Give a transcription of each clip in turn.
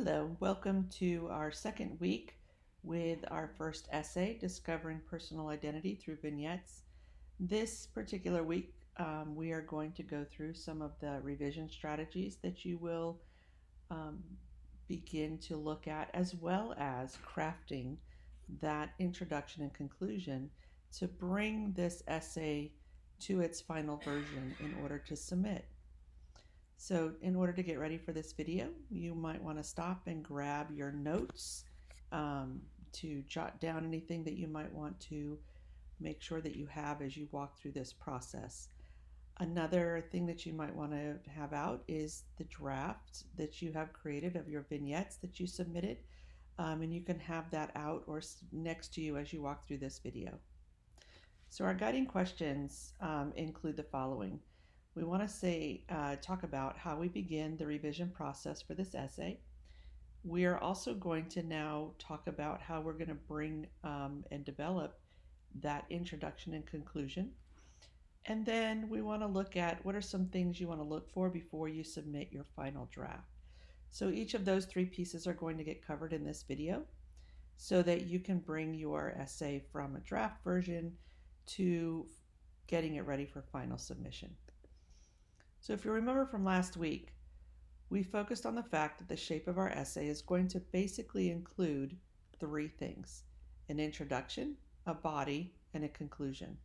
Hello, welcome to our second week with our first essay, Discovering Personal Identity Through Vignettes. This particular week, we are going to go through some of the revision strategies that you will um, begin to look at, as well as crafting that introduction and conclusion to bring this essay to its final version in order to submit. So in order to get ready for this video, you might want to stop and grab your notes to jot down anything that you might want to make sure that you have as you walk through this process. Another thing that you might want to have out is the draft that you have created of your vignettes that you submitted, and you can have that out or next to you as you walk through this video. So our guiding questions include the following. We want to talk about how we begin the revision process for this essay. We are also going to now talk about how we're going to bring and develop that introduction and conclusion. And then we want to look at what are some things you want to look for before you submit your final draft. So each of those three pieces are going to get covered in this video so that you can bring your essay from a draft version to getting it ready for final submission. So if you remember from last week, we focused on the fact that the shape of our essay is going to basically include three things: an introduction, a body, and a conclusion.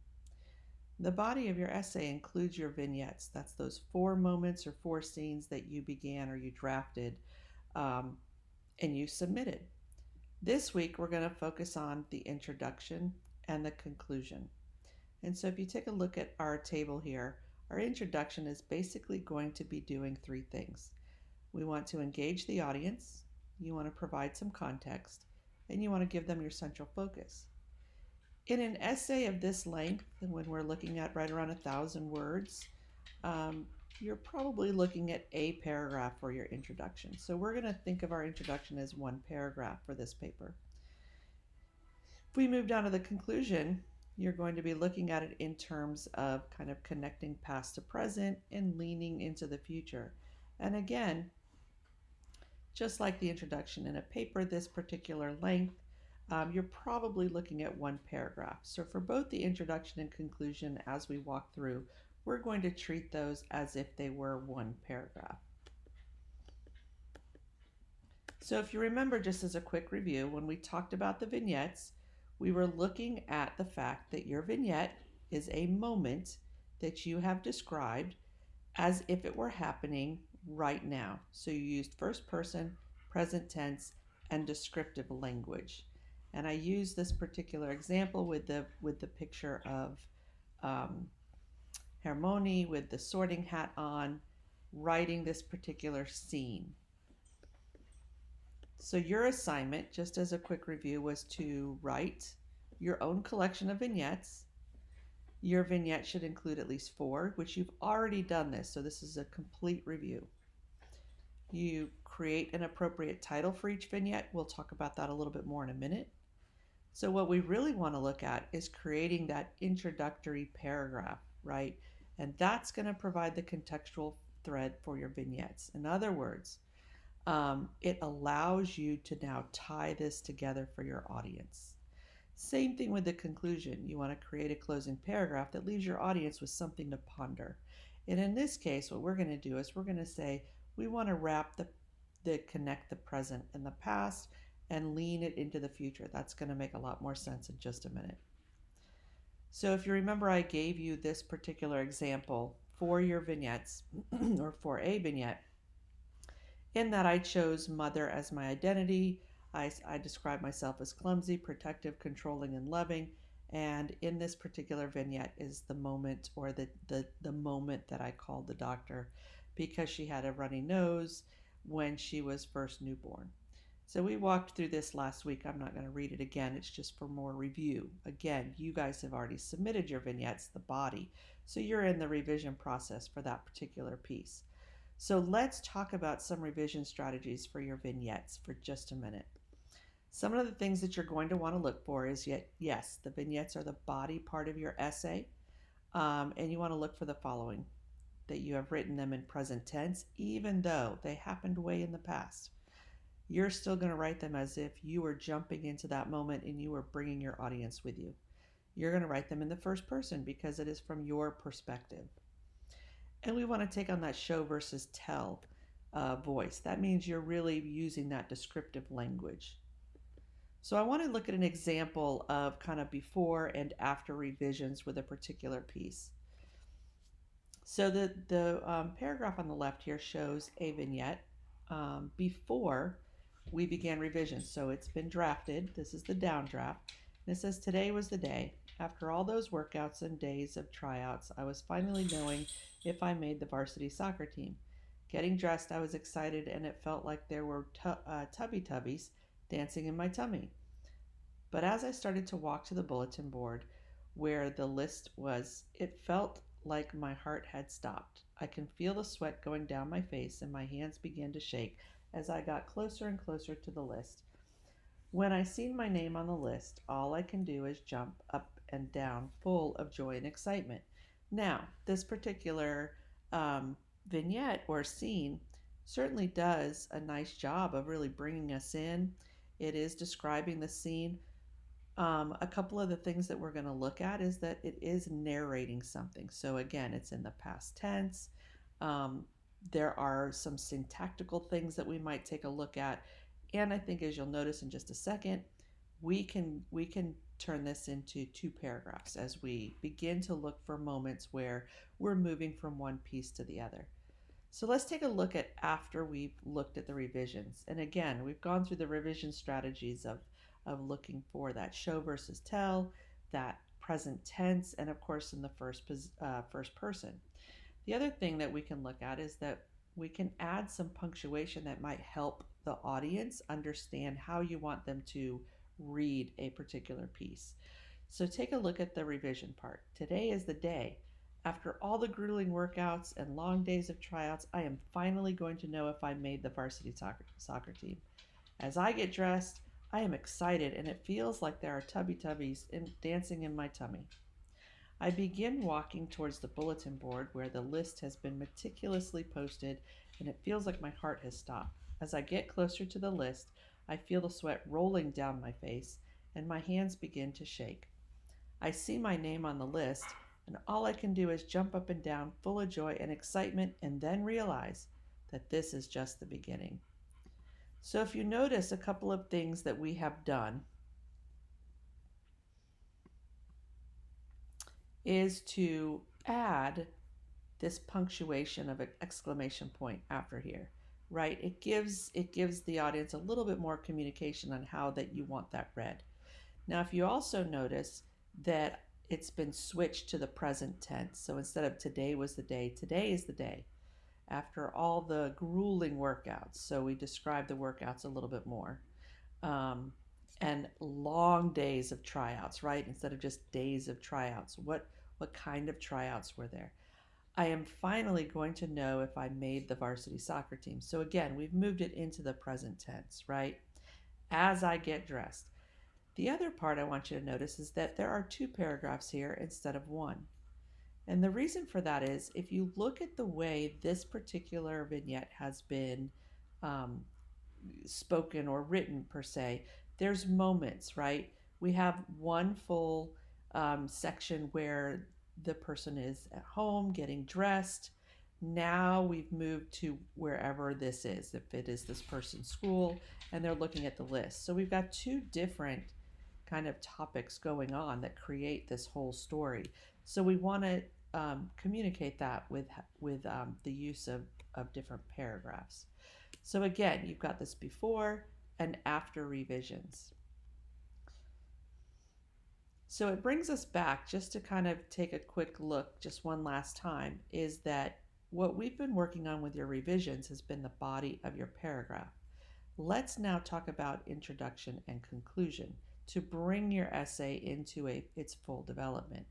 The body of your essay includes your vignettes. That's those 4 moments or 4 scenes that you began or you drafted and you submitted. This week, we're going to focus on the introduction and the conclusion. And so if you take a look at our table here, our introduction is basically going to be doing 3 things. We want to engage the audience, you want to provide some context, and you want to give them your central focus. In an essay of this length, when we're looking at right around 1,000 words, you're probably looking at a paragraph for your introduction. So we're going to think of our introduction as 1 paragraph for this paper. If we move down to the conclusion, you're going to be looking at it in terms of kind of connecting past to present and leaning into the future. And again, just like the introduction in a paper this particular length, you're probably looking at 1 paragraph. So for both the introduction and conclusion as we walk through, we're going to treat those as if they were 1 paragraph. So if you remember, just as a quick review, when we talked about the vignettes, we were looking at the fact that your vignette is a moment that you have described as if it were happening right now. So you used first person, present tense, and descriptive language. And I use this particular example with the picture of Hermione with the sorting hat on, writing this particular scene. So your assignment, just as a quick review, was to write your own collection of vignettes. Your vignette should include at least 4, which you've already done this, so this is a complete review. You create an appropriate title for each vignette. We'll talk about that a little bit more in a minute. So what we really want to look at is creating that introductory paragraph, right? And that's going to provide the contextual thread for your vignettes. In other words, it allows you to now tie this together for your audience. Same thing with the conclusion. You want to create a closing paragraph that leaves your audience with something to ponder. And in this case, what we're going to do is we're going to say we want to wrap connect the present and the past and lean it into the future. That's going to make a lot more sense in just a minute. So if you remember, I gave you this particular example for your vignettes or for a vignette, in that I chose mother as my identity. I describe myself as clumsy, protective, controlling, and loving. And in this particular vignette is the moment or the moment that I called the doctor because she had a runny nose when she was first newborn. So we walked through this last week. I'm not going to read it again. It's just for more review. Again, you guys have already submitted your vignettes, the body. So you're in the revision process for that particular piece. So let's talk about some revision strategies for your vignettes for just a minute. Some of the things that you're going to want to look for is, yes, the vignettes are the body part of your essay. And you want to look for the following: that you have written them in present tense, even though they happened way in the past. you're still going to write them as if you were jumping into that moment and you were bringing your audience with you. You're going to write them in the first person because it is from your perspective. And we want to take on that show versus tell voice. That means you're really using that descriptive language. So I want to look at an example of kind of before and after revisions with a particular piece. So the paragraph on the left here shows a vignette before we began revisions. So it's been drafted. This is the down draft. And it says, "Today was the day. After all those workouts and days of tryouts, I was finally knowing if I made the varsity soccer team. Getting dressed, I was excited, and it felt like there were tubby tubbies dancing in my tummy. But as I started to walk to the bulletin board where the list was, it felt like my heart had stopped. I can feel the sweat going down my face and my hands began to shake as I got closer and closer to the list. When I seen my name on the list, all I can do is jump up and down, full of joy and excitement." Now, this particular vignette or scene certainly does a nice job of really bringing us in. It is describing the scene. A couple of the things that we're going to look at is that it is narrating something. So again, it's in the past tense. Um, there are some syntactical things that we might take a look at, and I think, as you'll notice in just a second, we can turn this into two paragraphs as we begin to look for moments where we're moving from one piece to the other. So let's take a look at after we've looked at the revisions. And again, we've gone through the revision strategies of looking for that show versus tell, that present tense, and of course in the first person. The other thing that we can look at is that we can add some punctuation that might help the audience understand how you want them to read a particular piece. So take a look at the revision part. "Today is the day. After all the grueling workouts and long days of tryouts, I am finally going to know if I made the varsity soccer team. As I get dressed, I am excited and it feels like there are tubby tubbies dancing in my tummy. I begin walking towards the bulletin board where the list has been meticulously posted and it feels like my heart has stopped. As I get closer to the list, I feel the sweat rolling down my face and my hands begin to shake. I see my name on the list, and all I can do is jump up and down, full of joy and excitement, and then realize that this is just the beginning." So, if you notice a couple of things that we have done is to add this punctuation of an exclamation point after here, right? It gives the audience a little bit more communication on how that you want that read. Now, if you also notice that it's been switched to the present tense, so instead of "today was the day," today is the day. After all the grueling workouts, so we describe the workouts a little bit more, um, and long days of tryouts, right? Instead of just days of tryouts, what kind of tryouts were there? I am finally going to know if I made the varsity soccer team. So again, we've moved it into the present tense, right? As I get dressed. The other part I want you to notice is that there are two paragraphs here instead of one. And the reason for that is if you look at the way this particular vignette has been um, spoken or written, per se, there's moments, right? We have one full section where the person is at home getting dressed. Now we've moved to wherever this is, if it is this person's school, and they're looking at the list. So we've got two different kind of topics going on that create this whole story. So we want to communicate that with the use of different paragraphs. So again, you've got this before and after revisions. So it brings us back just to kind of take a quick look just one last time, is that what we've been working on with your revisions has been the body of your paragraph. Let's now talk about introduction and conclusion to bring your essay into its full development.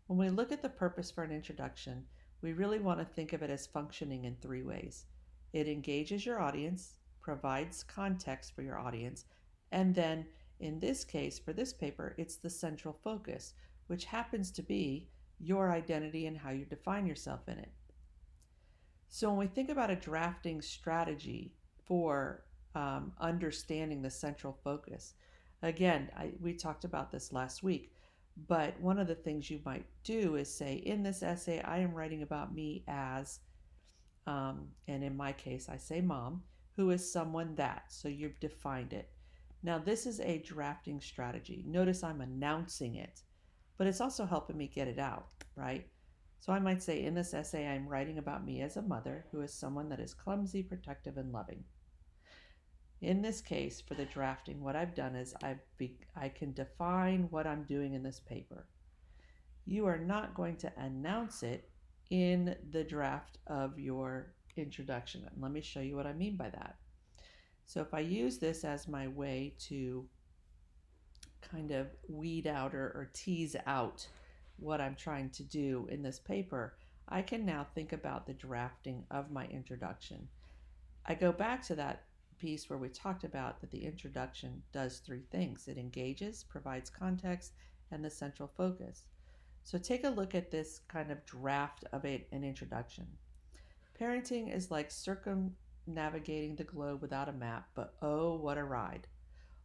When we look at the purpose for an introduction, we really want to think of it as functioning in three ways. It engages your audience, provides context for your audience, and then, in this case, for this paper, it's the central focus, which happens to be your identity and how you define yourself in it. So when we think about a drafting strategy for understanding the central focus. Again, we talked about this last week, but one of the things you might do is say, in this essay, I am writing about me as, and in my case, I say mom, who is someone that. So you've defined it. Now, this is a drafting strategy. Notice I'm announcing it, but it's also helping me get it out, right? So I might say, in this essay, I'm writing about me as a mother who is someone that is clumsy, protective, and loving. In this case, for the drafting, what I've done is I can define what I'm doing in this paper. You are not going to announce it in the draft of your introduction. And let me show you what I mean by that. So if I use this as my way to kind of weed out or tease out what I'm trying to do in this paper, I can now think about the drafting of my introduction. I go back to that piece where we talked about that the introduction does three things. It engages, provides context, and the central focus. So take a look at this kind of draft of an introduction. Parenting is like circumnavigating the globe without a map, but oh, what a ride.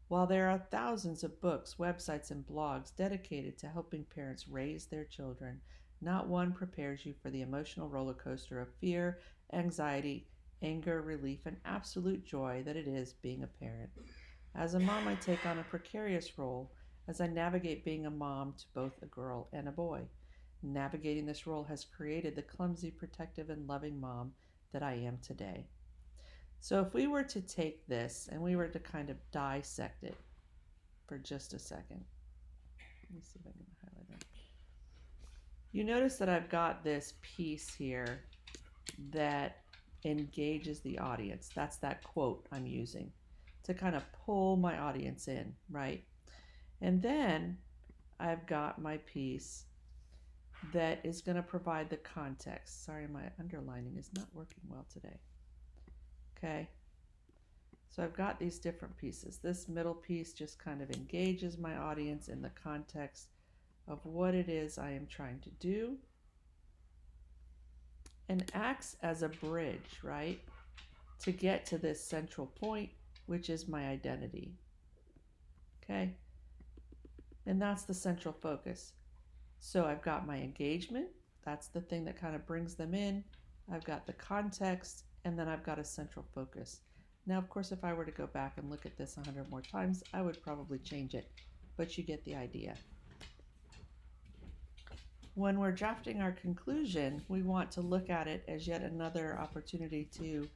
While there are thousands of books, websites, and blogs dedicated to helping parents raise their children, not one prepares you for the emotional roller coaster of fear, anxiety, anger, relief, and absolute joy that it is being a parent. As a mom, I take on a precarious role as I navigate being a mom to both a girl and a boy. Navigating this role has created the clumsy, protective, and loving mom that I am today. So if we were to take this and we were to kind of dissect it for just a second, let me see if I can highlight it. You notice that I've got this piece here that engages the audience. That's that quote I'm using to kind of pull my audience in, right? And then I've got my piece that is going to provide the context. Sorry, my underlining is not working well today. Okay. So I've got these different pieces. This middle piece just kind of engages my audience in the context of what it is I am trying to do and acts as a bridge, right, to get to this central point, which is my identity. Okay? And that's the central focus. So I've got my engagement. That's the thing that kind of brings them in. I've got the context, and then I've got a central focus. Now, of course, if I were to go back and look at this 100 more times, I would probably change it, but you get the idea. When we're drafting our conclusion, we want to look at it as yet another opportunity to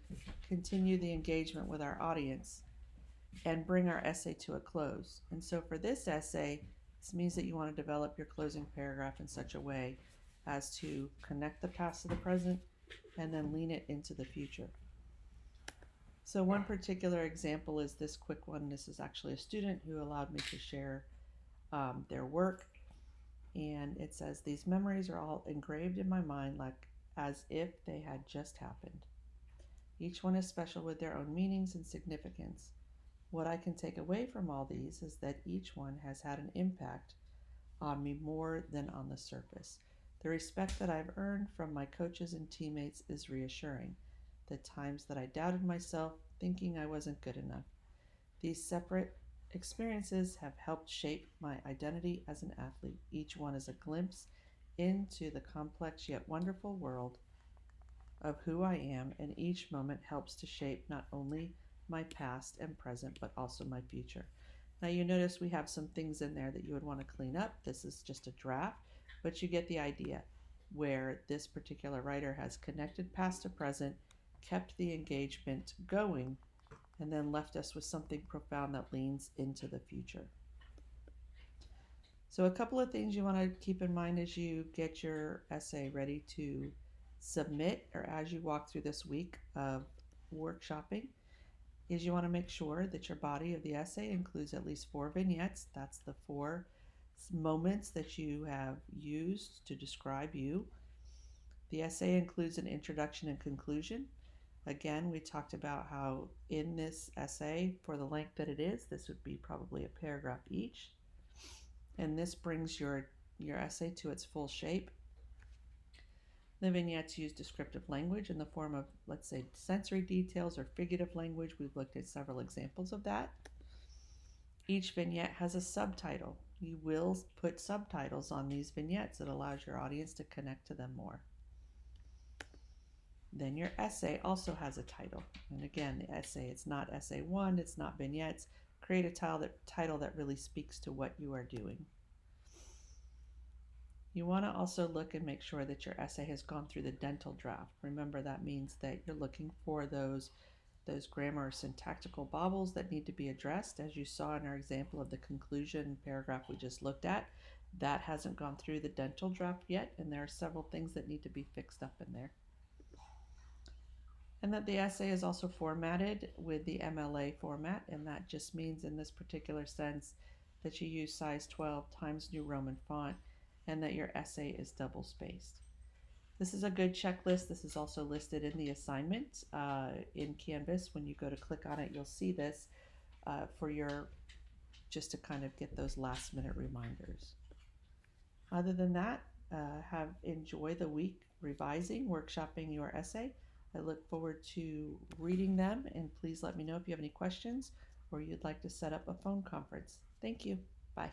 continue the engagement with our audience and bring our essay to a close. And so for this essay, this means that you want to develop your closing paragraph in such a way as to connect the past to the present and then lean it into the future. So one particular example is this quick one. This is actually a student who allowed me to share their work. And it says, these memories are all engraved in my mind like as if they had just happened. Each one is special with their own meanings and significance. What I can take away from all these is that each one has had an impact on me more than on the surface. The respect that I've earned from my coaches and teammates is reassuring. The times that I doubted myself, thinking I wasn't good enough. These separate experiences have helped shape my identity as an athlete. Each one is a glimpse into the complex yet wonderful world of who I am, and each moment helps to shape not only my past and present, but also my future. Now you notice we have some things in there that you would want to clean up. This is just a draft, but you get the idea where this particular writer has connected past to present, kept the engagement going, and then left us with something profound that leans into the future. So a couple of things you want to keep in mind as you get your essay ready to submit, or as you walk through this week of workshopping, is you want to make sure that your body of the essay includes at least 4 vignettes. That's the 4 moments that you have used to describe you. The essay includes an introduction and conclusion. Again, we talked about how in this essay, for the length that it is, this would be probably a paragraph each. And this brings your essay to its full shape. The vignettes use descriptive language in the form of, let's say, sensory details or figurative language. We've looked at several examples of that. Each vignette has a subtitle. You will put subtitles on these vignettes. It allows your audience to connect to them more. Then your essay also has a title. And again, the essay, it's not essay one, it's not vignettes. Create a title that really speaks to what you are doing. You want to also look and make sure that your essay has gone through the dental draft. Remember, that means that you're looking for those grammar or syntactical bobbles that need to be addressed. As you saw in our example of the conclusion paragraph we just looked at, that hasn't gone through the dental draft yet, and there are several things that need to be fixed up in there. And that the essay is also formatted with the MLA format, and that just means in this particular sense that you use size 12 Times New Roman font, and that your essay is double spaced. This is a good checklist. This is also listed in the assignment in Canvas. When you go to click on it, you'll see this for just to kind of get those last minute reminders. Other than that, enjoy the week revising, workshopping your essay. I look forward to reading them, and please let me know if you have any questions or you'd like to set up a phone conference. Thank you. Bye.